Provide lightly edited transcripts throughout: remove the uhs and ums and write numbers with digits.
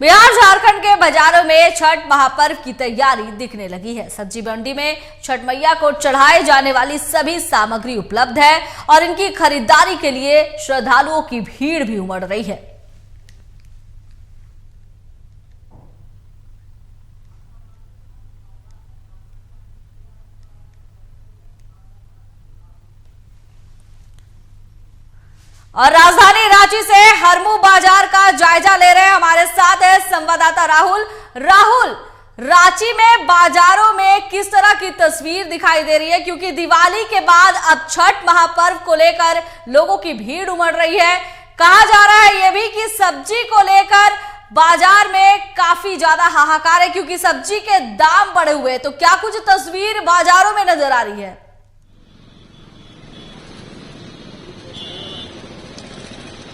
बिहार झारखंड के बाजारों में छठ महापर्व की तैयारी दिखने लगी है। सब्जी मंडी में छठ मैया को चढ़ाए जाने वाली सभी सामग्री उपलब्ध है और इनकी खरीदारी के लिए श्रद्धालुओं की भीड़ भी उमड़ रही है। और राजधानी रांची से हरमू बाजार का जायजा ले रहे हैं हमारे साथ है संवाददाता राहुल। रांची में बाजारों में किस तरह की तस्वीर दिखाई दे रही है, क्योंकि दिवाली के बाद अब छठ महापर्व को लेकर लोगों की भीड़ उमड़ रही है। कहा जा रहा है ये भी कि सब्जी को लेकर बाजार में काफी ज्यादा हाहाकार है, क्योंकि सब्जी के दाम बढ़े हुए हैं। तो क्या कुछ तस्वीर बाजारों में नजर आ रही है?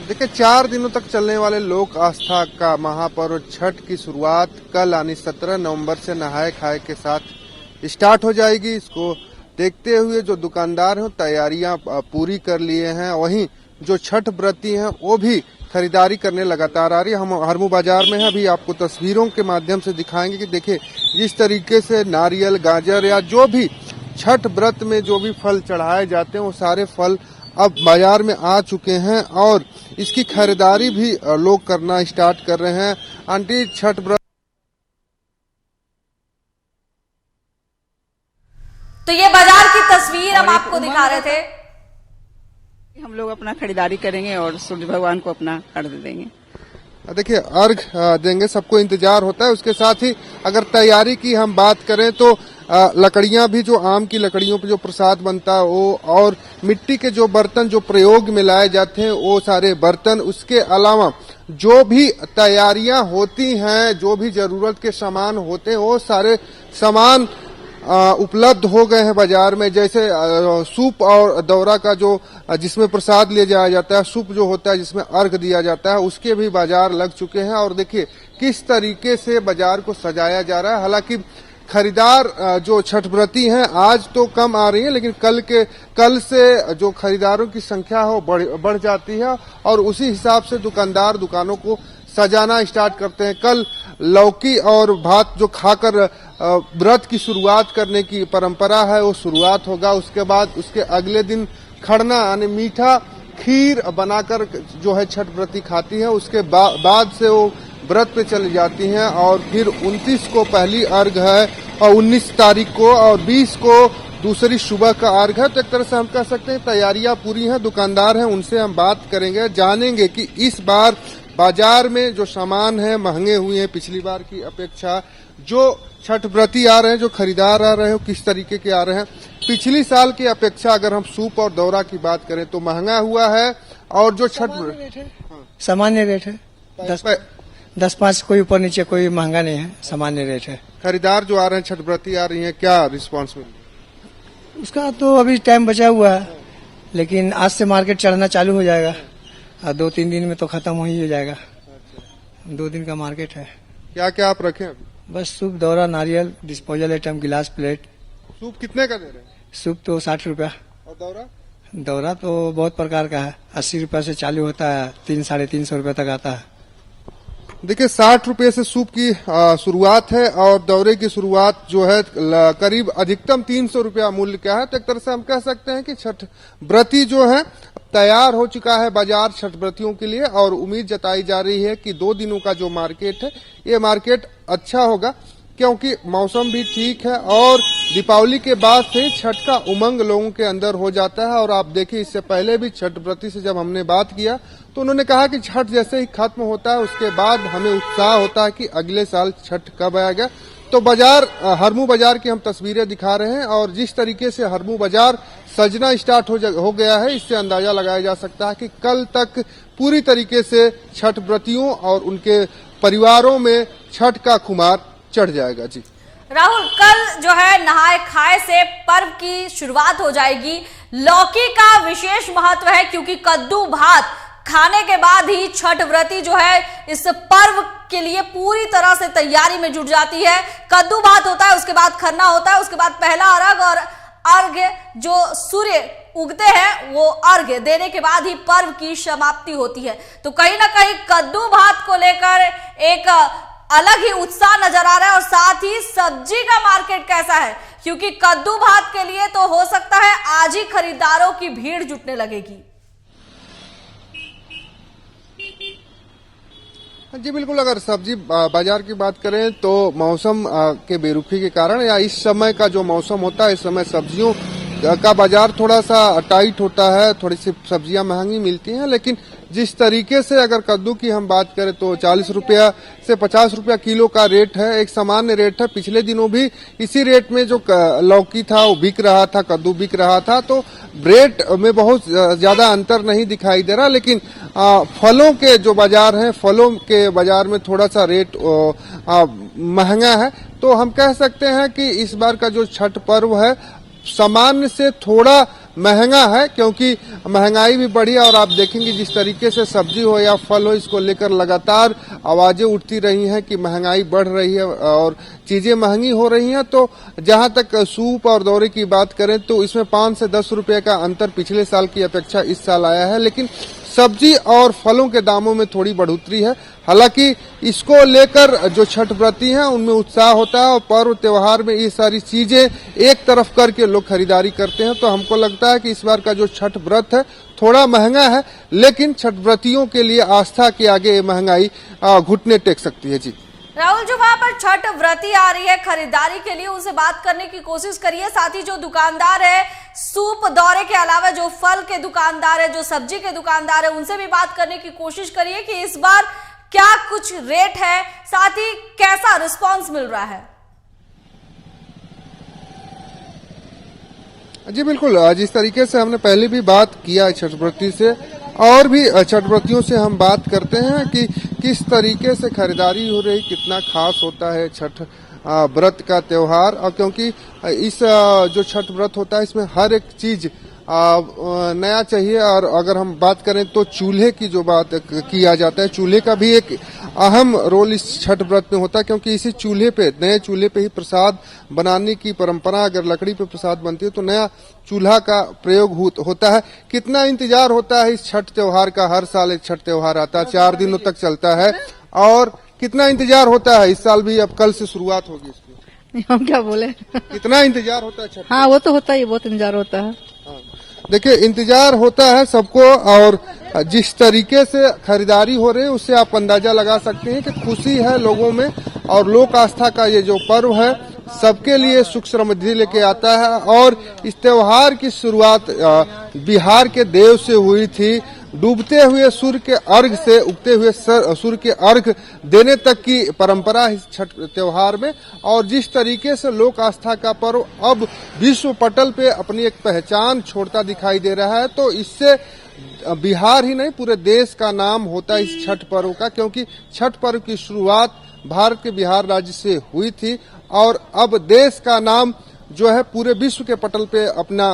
देखिए, 4 दिनों तक चलने वाले लोक आस्था का महापर्व छठ की शुरुआत कल यानी 17 नवंबर से नहाए खाए के साथ स्टार्ट हो जाएगी। इसको देखते हुए जो दुकानदार हैं तैयारियां पूरी कर लिए हैं, वहीं जो छठ व्रती हैं वो भी खरीदारी करने लगातार आ रही है। हम हरमू बाजार में हैं, अभी आपको तस्वीरों के माध्यम से दिखाएंगे कि देखिए जिस तरीके से नारियल, गाजर या जो भी छठ व्रत में जो भी फल चढ़ाए जाते हैं वो सारे फल अब बाजार में आ चुके हैं और इसकी खरीदारी भी लोग करना स्टार्ट कर रहे हैं। आंटी, छठ व्रत तो ये बाजार की तस्वीर हम आपको दिखा रहे थे। हम लोग अपना खरीदारी करेंगे और सूर्य भगवान को अपना अर्घ देंगे। देखिए, अर्घ देंगे, सबको इंतजार होता है। उसके साथ ही अगर तैयारी की हम बात करें तो लकड़ियां भी, जो आम की लकड़ियों पे जो प्रसाद बनता है वो, और मिट्टी के जो बर्तन जो प्रयोग में लाए जाते हैं वो सारे बर्तन, उसके अलावा जो भी तैयारियां होती हैं, जो भी जरूरत के सामान होते हैं वो सारे सामान उपलब्ध हो गए हैं बाजार में। जैसे सूप और दौरा का जो जिसमें प्रसाद ले जाया जाता है, सूप जो होता है जिसमें अर्घ दिया जाता है, उसके भी बाजार लग चुके हैं। और देखिए किस तरीके से बाजार को सजाया जा रहा है। हालांकि खरीदार जो छठ व्रती हैं आज तो कम आ रही है, लेकिन कल से जो खरीदारों की संख्या है वो बढ़ जाती है और उसी हिसाब से दुकानदार दुकानों को सजाना स्टार्ट करते हैं। कल लौकी और भात जो खाकर व्रत की शुरुआत करने की परंपरा है वो शुरुआत होगा। उसके बाद उसके अगले दिन खड़ना यानी मीठा खीर बनाकर जो है छठ व्रती खाती है। उसके बाद से वो व्रत पे चली जाती हैं और फिर 29 को पहली अर्घ है और 19 तारीख को और 20 को दूसरी सुबह का अर्घ है। तो एक तरह से हम कह सकते हैं तैयारियां पूरी हैं। दुकानदार हैं, उनसे हम बात करेंगे, जानेंगे कि इस बार बाजार में जो सामान है महंगे हुए हैं पिछली बार की अपेक्षा। जो छठ व्रती आ रहे हैं, जो खरीदार आ रहे हैं, किस तरीके के आ रहे हैं। पिछली साल की अपेक्षा अगर हम सूप और दौरा की बात करें तो महंगा हुआ है और जो छठ सामान्य रेट है 10-5, कोई ऊपर नीचे, कोई महंगा नहीं है, सामान्य रेट है। खरीदार जो आ रहे हैं, छठ व्रती आ रही हैं, क्या रिस्पॉन्स मिल रहा है? उसका तो अभी टाइम बचा हुआ है, लेकिन आज से मार्केट चढ़ना चालू हो जाएगा और 2-3 दिन में तो खत्म हो ही जाएगा। 2 दिन का मार्केट है। क्या क्या आप रखें अभी? बस सूप, दौरा, नारियल, डिस्पोजल आइटम, गिलास, प्लेट। सूप कितने का दे रहे हैं? सूप तो 60 रुपया। और दौरा? दौरा तो बहुत प्रकार का है, 80 रुपया से चालू होता है, 300-350 रुपया तक आता है। देखिए, 60 रुपये से सूप की शुरुआत है और दौरे की शुरुआत जो है करीब अधिकतम 300 रुपया मूल्य का है। तो एक तरह से हम कह सकते हैं कि छठ व्रती जो है तैयार हो चुका है बाजार छठ व्रतियों के लिए और उम्मीद जताई जा रही है कि 2 दिनों का जो मार्केट है ये मार्केट अच्छा होगा, क्योंकि मौसम भी ठीक है और दीपावली के बाद से छठ का उमंग लोगों के अंदर हो जाता है। और आप देखिए, इससे पहले भी छठ व्रती से जब हमने बात किया तो उन्होंने कहा कि छठ जैसे ही खत्म होता है उसके बाद हमें उत्साह होता है कि अगले साल छठ कब आएगा। तो बाजार, हरमू बाजार की हम तस्वीरें दिखा रहे हैं और जिस तरीके से हरमू बाजार सजना स्टार्ट हो गया है, इससे अंदाजा लगाया जा सकता है कि कल तक पूरी तरीके से छठ व्रतियों और उनके परिवारों में छठ का खुमार चढ़ जाएगा। जी राहुल, कल जो है नहाए खाए से पर्व की शुरुआत हो जाएगी। लौकी का विशेष महत्व है, क्योंकि कद्दू भात खाने के बाद ही छठ व्रती जो है इस पर्व के लिए पूरी तरह से तैयारी में जुट जाती है। कद्दू भात होता है, उसके बाद खरना होता है, उसके बाद पहला अर्घ और अर्घ्य जो सूर्य उगते हैं वो अर्घ्य देने के बाद ही पर्व की समाप्ति होती है। तो कहीं ना कहीं कद्दू भात को लेकर एक अलग ही उत्साह नजर आ रहा है और साथ ही सब्जी का मार्केट कैसा है, क्योंकि कद्दू भात के लिए तो हो सकता है आज ही खरीदारों की भीड़ जुटने लगेगी। जी बिल्कुल, अगर सब्जी बाजार की बात करें तो मौसम के बेरुखी के कारण या इस समय का जो मौसम होता है, इस समय सब्जियों का बाजार थोड़ा सा टाइट होता है, थोड़ी सी सब्जियां महंगी मिलती हैं। लेकिन जिस तरीके से अगर कद्दू की हम बात करें तो 40 रुपया से 50 रुपया किलो का रेट है, एक सामान्य रेट है। पिछले दिनों भी इसी रेट में जो लौकी था वो बिक रहा था, कद्दू बिक रहा था, तो रेट में बहुत ज्यादा अंतर नहीं दिखाई दे रहा। लेकिन फलों के जो बाजार हैं, फलों के बाजार में थोड़ा सा रेट महंगा है। तो हम कह सकते हैं कि इस बार का जो छठ पर्व है सामान्य से थोड़ा महंगा है, क्योंकि महंगाई भी बढ़ी और आप देखेंगे जिस तरीके से सब्जी हो या फल हो, इसको लेकर लगातार आवाजें उठती रही हैं कि महंगाई बढ़ रही है और चीजें महंगी हो रही हैं। तो जहां तक सूप और दौरे की बात करें तो इसमें 5 से 10 रुपए का अंतर पिछले साल की अपेक्षा इस साल आया है। लेकिन सब्जी और फलों के दामों में थोड़ी बढ़ोतरी है। हालांकि इसको लेकर जो छठ व्रती हैं उनमें उत्साह होता है और पर्व त्योहार में ये सारी चीजें एक तरफ करके लोग खरीदारी करते हैं। तो हमको लगता है कि इस बार का जो छठ व्रत है थोड़ा महंगा है, लेकिन छठ व्रतियों के लिए आस्था के आगे ये महंगाई घुटने टेक सकती है। जी राहुल, जो वहां पर छठ व्रती आ रही है खरीदारी के लिए, उनसे बात करने की कोशिश करिए। साथ ही जो दुकानदार है सूप दौरे के अलावा, जो फल के दुकानदार है, जो सब्जी के दुकानदार है, उनसे भी बात करने की कोशिश करिए कि इस बार क्या कुछ रेट है, साथ ही कैसा रिस्पांस मिल रहा है। जी बिल्कुल, जिस तरीके से हमने पहले भी बात किया छठ व्रती से और भी छठ व्रतियों से हम बात करते हैं कि किस तरीके से खरीदारी हो रही, कितना खास होता है छठ व्रत का त्योहार। और क्योंकि इस जो छठ व्रत होता है इसमें हर एक चीज नया चाहिए। और अगर हम बात करें तो चूल्हे की जो बात किया जाता है, चूल्हे का भी एक अहम रोल इस छठ व्रत में होता है, क्योंकि इसी चूल्हे पे, नए चूल्हे पे ही प्रसाद बनाने की परंपरा, अगर लकड़ी पे प्रसाद बनती है तो नया चूल्हा का प्रयोग होता है। कितना इंतजार होता है इस छठ त्योहार का, हर साल एक छठ त्योहार आता है, 4 दिनों तक चलता है, और कितना इंतजार होता है। इस साल भी अब कल से शुरुआत होगी इसकी, हम क्या बोले। कितना इंतजार होता है छठ। हाँ वो तो होता ही, बहुत इंतजार होता है। देखिए इंतजार होता है सबको, और जिस तरीके से खरीदारी हो रही है उससे आप अंदाजा लगा सकते हैं कि खुशी है लोगों में। और लोक आस्था का ये जो पर्व है सबके लिए सुख समृद्धि लेके आता है। और इस त्योहार की शुरुआत बिहार के देव से हुई थी। डूबते हुए सूर्य के अर्घ से उगते हुए सूर्य के अर्घ देने तक की परंपरा है इस छठ त्योहार में। और जिस तरीके से लोक आस्था का पर्व अब विश्व पटल पे अपनी एक पहचान छोड़ता दिखाई दे रहा है, तो इससे बिहार ही नहीं पूरे देश का नाम होता है इस छठ पर्व का, क्योंकि छठ पर्व की शुरुआत भारत के बिहार राज्य से हुई थी और अब देश का नाम जो है पूरे विश्व के पटल पे अपना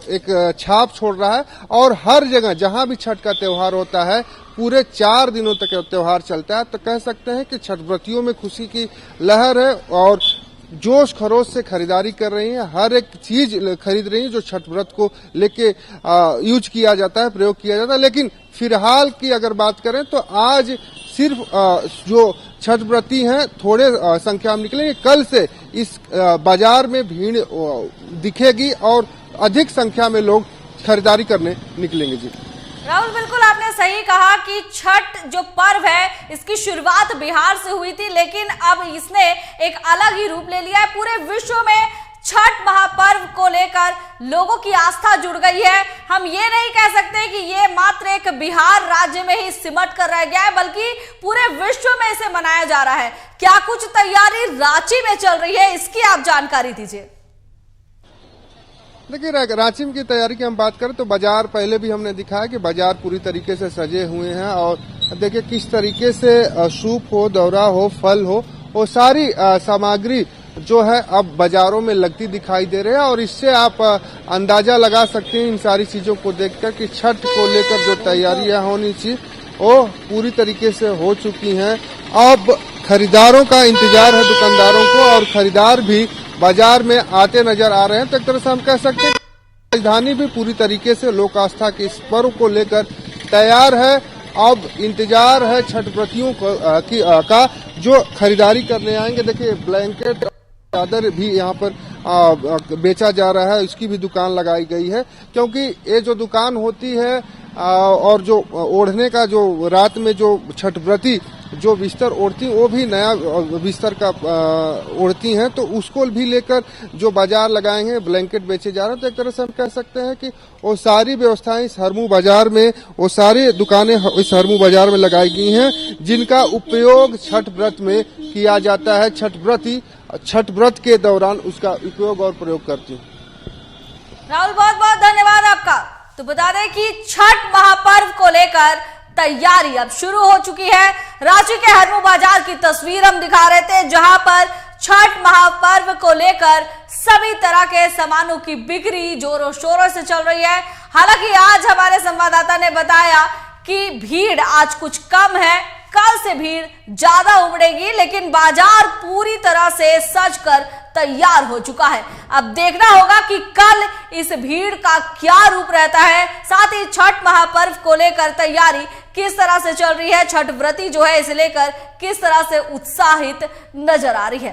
एक छाप छोड़ रहा है। और हर जगह जहां भी छठ का त्योहार होता है पूरे 4 दिनों तक त्योहार चलता है। तो कह सकते हैं कि छठ व्रतियों में खुशी की लहर है और जोश खरोश से खरीदारी कर रही है, हर एक चीज खरीद रही है जो छठ व्रत को लेके यूज किया जाता है, प्रयोग किया जाता है। लेकिन फिलहाल की अगर बात करें तो आज सिर्फ जो छठ व्रती हैं थोड़े संख्या में निकलेंगे। कल से इस बाजार में भीड़ दिखेगी और अधिक संख्या में लोग खरीदारी करने निकलेंगे। जी राहुल, बिल्कुल आपने सही कहा कि छठ जो पर्व है इसकी शुरुआत बिहार से हुई थी, लेकिन अब इसने एक अलग ही रूप ले लिया है। पूरे विश्व में छठ महापर्व को लेकर लोगों की आस्था जुड़ गई है। हम ये नहीं कह सकते कि ये मात्र एक बिहार राज्य में ही सिमट कर रह गया है, बल्कि पूरे विश्व में इसे मनाया जा रहा है। क्या कुछ तैयारी रांची में चल रही है, इसकी आप जानकारी दीजिए। देखिए रांची की तैयारी की हम बात करें तो बाजार पहले भी हमने दिखाया कि बाजार पूरी तरीके से सजे हुए हैं। और देखिए किस तरीके से सूप हो, दौरा हो, फल हो, वो सारी सामग्री जो है अब बाजारों में लगती दिखाई दे रही है। और इससे आप अंदाजा लगा सकते हैं इन सारी चीजों को देखकर कि छठ को लेकर जो तैयारियां होनी चाहिए वो पूरी तरीके से हो चुकी हैं। अब खरीदारों का इंतजार है दुकानदारों को, और खरीदार भी बाजार में आते नजर आ रहे हैं। तो एक तरह से हम कह सकते हैं राजधानी भी पूरी तरीके से लोक आस्था के इस पर्व को लेकर तैयार है। अब इंतजार है छठ व्रतियों का जो खरीदारी करने आएंगे। देखिए ब्लैंकेट चादर भी यहाँ पर बेचा जा रहा है, इसकी भी दुकान लगाई गई है, क्योंकि ये जो दुकान होती है और जो ओढ़ने का जो रात में जो छठ व्रती जो बिस्तर ओढ़ती वो भी नया बिस्तर का ओढ़ती हैं, तो उसको भी लेकर जो बाजार लगाए हैं, ब्लैंकेट बेचे जा रहे हैं। तो एक तरह से हम कह सकते हैं कि वो सारी व्यवस्थाएं इस हरमू बाजार में, वो सारी दुकानें इस हरमू बाजार में लगाई गई हैं, जिनका उपयोग छठ व्रत में किया जाता है। छठ व्रती छठ व्रत के दौरान उसका उपयोग और प्रयोग करती हैं। राहुल बहुत बहुत धन्यवाद आपका। तो बता दें कि छठ महापर्व को लेकर तैयारी अब शुरू हो चुकी है। रांची के हरमू बाजार की तस्वीर हम दिखा रहे थे, जहां पर छठ महापर्व को लेकर सभी तरह के सामानों की बिक्री जोरों शोरों से चल रही है। हालांकि आज हमारे संवाददाता ने बताया कि भीड़ आज कुछ कम है, कल से भीड़ ज्यादा उमड़ेगी, लेकिन बाजार पूरी तरह से सजकर तैयार हो चुका है। अब देखना होगा कि कल इस भीड़ का क्या रूप रहता है। साथ ही छठ महापर्व को लेकर तैयारी किस तरह से चल रही है, छठ व्रती जो है इसे लेकर किस तरह से उत्साहित नजर आ रही है।